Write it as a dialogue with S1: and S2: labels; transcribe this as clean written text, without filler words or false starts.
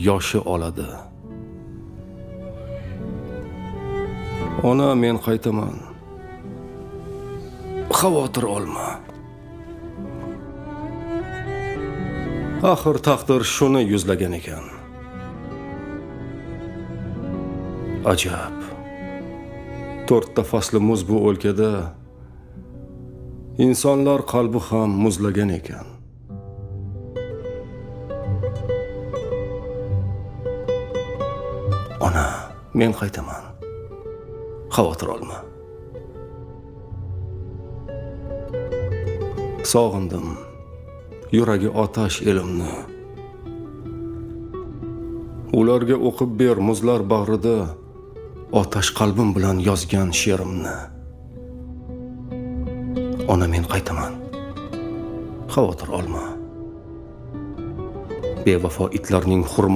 S1: yoshi oladi. Ona, men qaytaman. Xavotir olma. Axir taqdir shuni yuzlagan ekan. Ajab. 4 fasli muz bu o'lkada insonlar qalbi ham muzlagan ekan. Ona, men qaytaman. Xavotir olma. Sog'indim yuragi otash elimni. Ularga o'qib ber muzlar bag'rida otash qalbim bilan yozgan she'rimni. Ona, men qaytaman. Xavotir olma. Bevafo itlarning xurmo